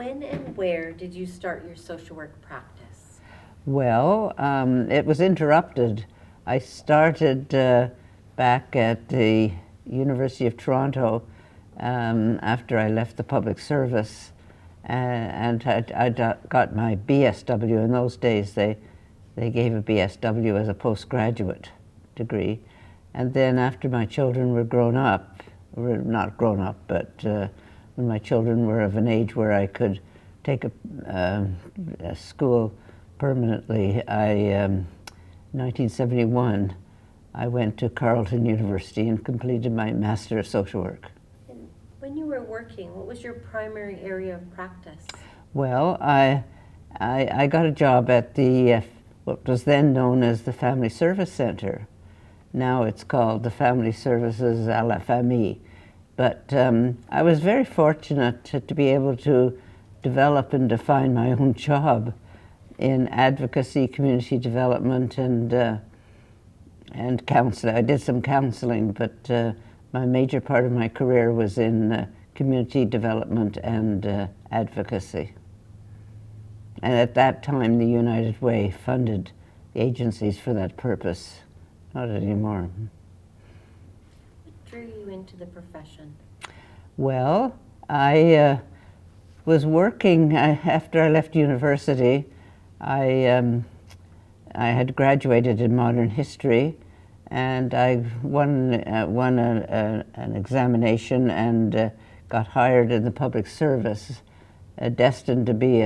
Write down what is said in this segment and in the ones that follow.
When and where did you start your social work practice? Well, it was interrupted. I started back at the University of Toronto after I left the public service, and I got my BSW. In those days, they gave a BSW as a postgraduate degree. And then after my children were grown up, were not grown up, but when my children were of an age where I could take a school permanently, 1971, I went to Carleton University and completed my Master of Social Work. And when you were working, what was your primary area of practice? Well, I got a job at the what was then known as the Family Service Center. Now it's called the Family Services à la Famille. But I was very fortunate to be able to develop and define my own job in advocacy, community development, and counseling. I did some counseling, but my major part of my career was in community development and advocacy. And at that time, the United Way funded the agencies for that purpose. Not anymore. What drew you into the profession? Well, I was working after I left university. I had graduated in modern history, and I won an examination and got hired in the public service, destined to be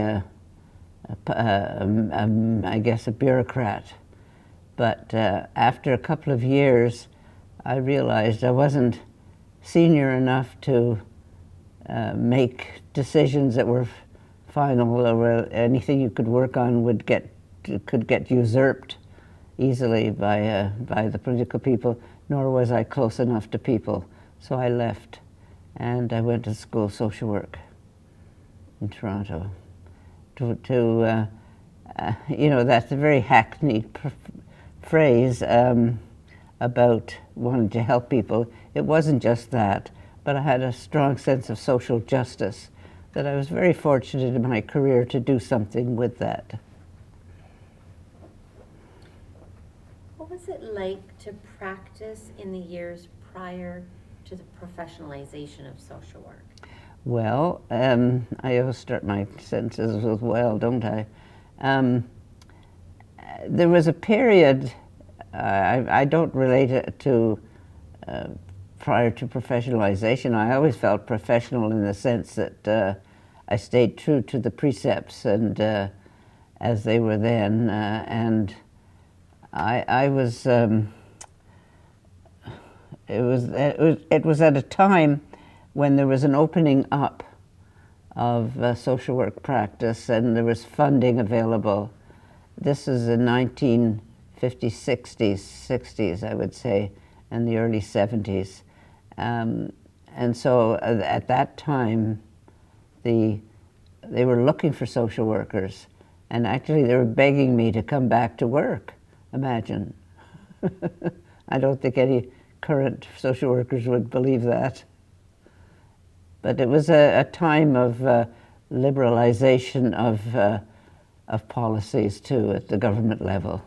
I guess, a bureaucrat. But after a couple of years, I realized I wasn't senior enough to make decisions that were final, or anything you could work on could get usurped easily by the political people, nor was I close enough to people. So I left, and I went to school of social work in Toronto. You know, that's a very hackneyed phrase about wanting to help people. It wasn't just that, but I had a strong sense of social justice that I was very fortunate in my career to do something with that. What was it like to practice in the years prior to the professionalization of social work? Well, I always start my sentences with well, don't I? There was a period, I don't relate it to prior to professionalization. I always felt professional in the sense that I stayed true to the precepts and as they were then, and I was. It was at a time when there was an opening up of social work practice, and there was funding available. This is in 1950s, 60s, I would say, and the early 70s. And so at that time, they were looking for social workers, and actually they were begging me to come back to work. Imagine. I don't think any current social workers would believe that. But it was a time of liberalization of policies too at the government level.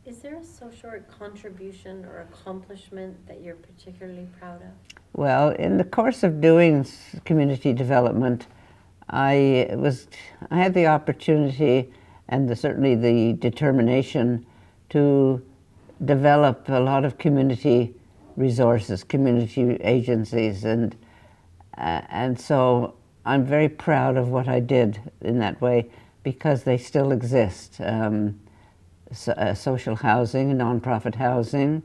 Is there a social work contribution or accomplishment that you're particularly proud of? Well, in the course of doing community development, I had the opportunity and certainly the determination to develop a lot of community resources, community agencies, and so I'm very proud of what I did in that way because they still exist. Social housing, nonprofit housing,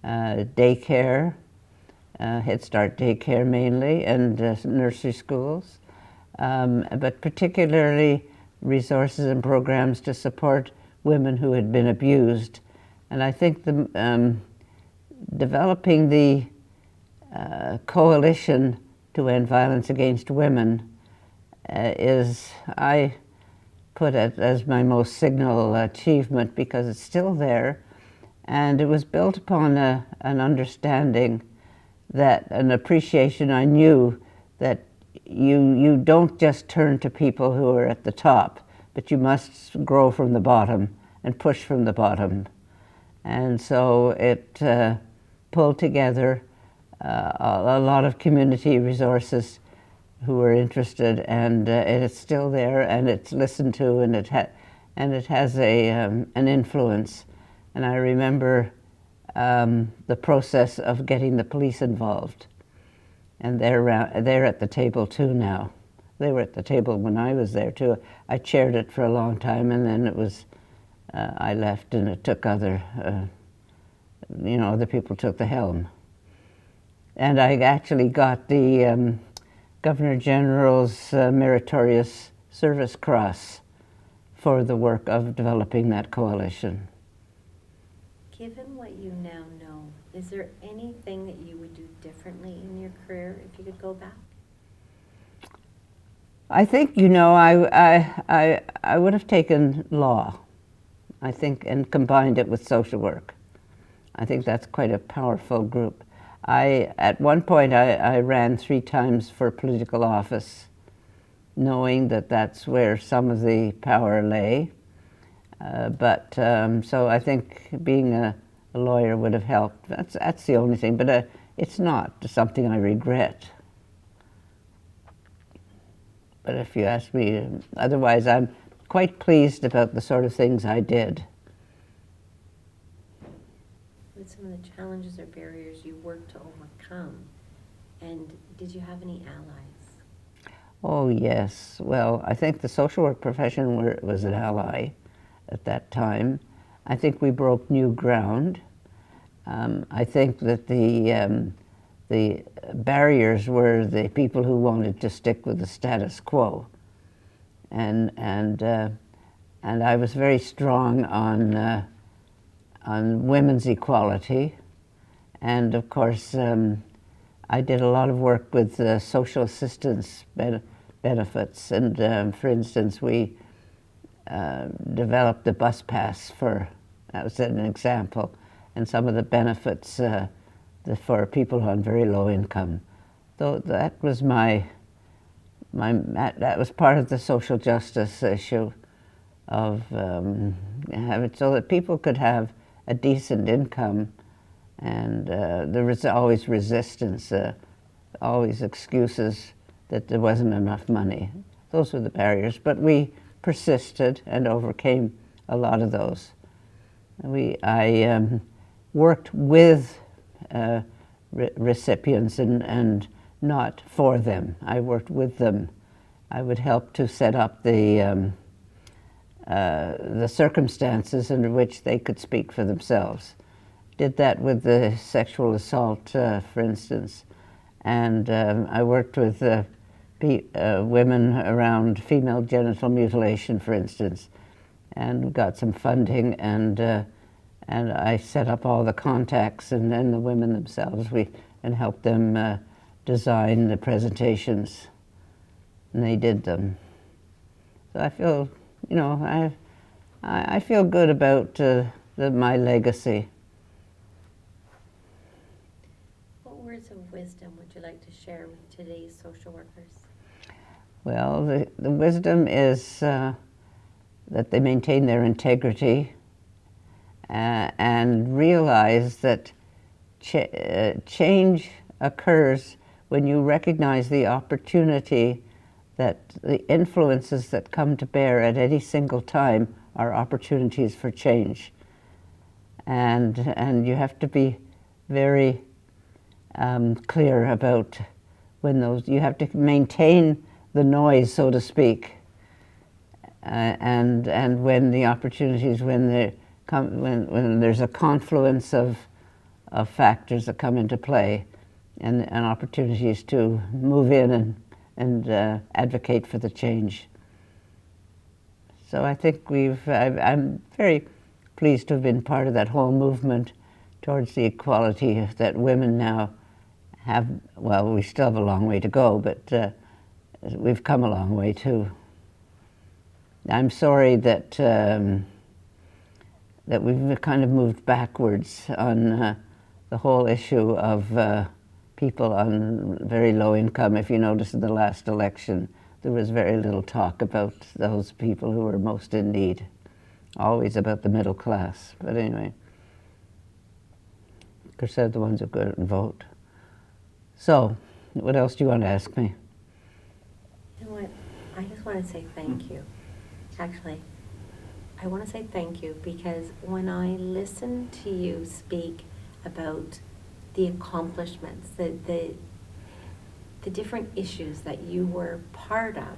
daycare, Head Start daycare mainly, and nursery schools, but particularly resources and programs to support women who had been abused. And I think developing the coalition to end violence against women is, I put it as my most signal achievement because it's still there, and it was built upon an understanding that, an appreciation I knew that you don't just turn to people who are at the top, but you must grow from the bottom and push from the bottom. And so it pulled together a lot of community resources who were interested, and it's still there, and it's listened to, and it has an influence. And I remember the process of getting the police involved, and they're at the table too now. They were at the table when I was there too. I chaired it for a long time, and then it was I left, and it took other people took the helm. And I actually got the Governor General's Meritorious Service Cross for the work of developing that coalition. Given what you now know, is there anything that you would do differently in your career if you could go back? I think, I would have taken law, I think, and combined it with social work. I think that's quite a powerful group. At one point, I ran 3 times for political office, knowing that that's where some of the power lay. So I think being a lawyer would have helped. That's the only thing, but it's not something I regret. But if you ask me, otherwise I'm quite pleased about the sort of things I did. With some of the challenges or barriers you worked to overcome, and did you have any allies? Oh yes, well, I think the social work profession was an ally at that time. I think we broke new ground. I think that the barriers were the people who wanted to stick with the status quo, and I was very strong on women's equality, and of course I did a lot of work with social assistance benefits, and for instance we developed the bus pass that was an example, and some of the benefits for people on very low income. Though that was that was part of the social justice issue of have it so that people could have a decent income, and there was always resistance, always excuses that there wasn't enough money. Those were the barriers, but we persisted and overcame a lot of those. I worked with recipients and not for them. I worked with them. I would help to set up the circumstances under which they could speak for themselves. Did that with the sexual assault, for instance, and I worked with women around female genital mutilation, for instance, and got some funding, and I set up all the contacts and then the women themselves, and helped them design the presentations, and they did them. So I feel, I feel good about my legacy. What words of wisdom would you like to share with today's social workers? Well, the wisdom is that they maintain their integrity and realize that change occurs when you recognize the opportunity, that the influences that come to bear at any single time are opportunities for change. And you have to be very clear about when you have to maintain the noise, so to speak, and when the opportunities, when there's a confluence of factors that come into play, and opportunities to move in and advocate for the change. So I think I'm very pleased to have been part of that whole movement towards the equality that women now have. Well, we still have a long way to go, but we've come a long way too. I'm sorry that we've kind of moved backwards on the whole issue of people on very low income. If you notice in the last election, there was very little talk about those people who were most in need. Always about the middle class. But anyway, because they're the ones who go out and vote. So, what else do you want to ask me? You know what? I just want to say thank you. Actually, I want to say thank you because when I listen to you speak about the accomplishments, the different issues that you were part of,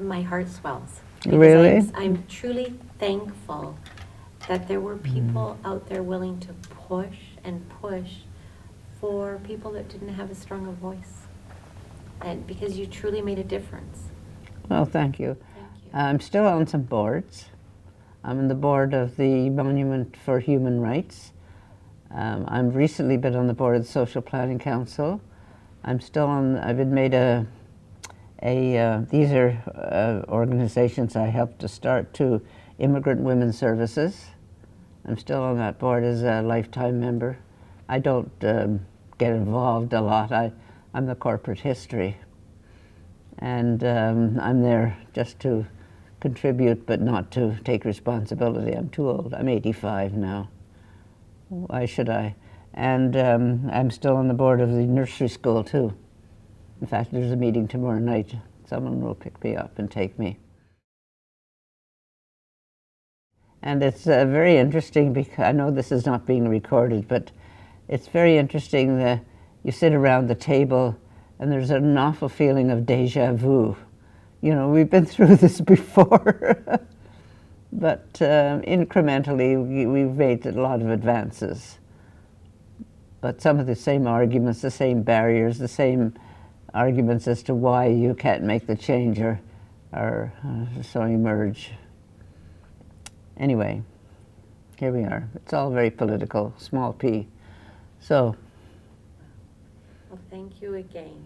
my heart swells. Because Really? I'm truly thankful that there were people out there willing to push and push for people that didn't have as strong a voice. And because you truly made a difference. Well, thank you. Thank you. I'm still on some boards. I'm on the board of the Monument for Human Rights. I've recently been on the board of the Social Planning Council. I'm still on, I've been made these are organizations I helped to start too, Immigrant Women's Services. I'm still on that board as a lifetime member. I don't get involved a lot. I'm the corporate history. And I'm there just to contribute, but not to take responsibility. I'm too old. I'm 85 now. Why should I? And I'm still on the board of the nursery school too. In fact, there's a meeting tomorrow night. Someone will pick me up and take me. And it's very interesting because I know this is not being recorded, but it's very interesting that you sit around the table and there's an awful feeling of deja vu. You know, we've been through this before. But incrementally, we've made a lot of advances. But some of the same arguments, the same barriers, the same arguments as to why you can't make the change are so emerge. Anyway, here we are. It's all very political, small p. So. Well, thank you again.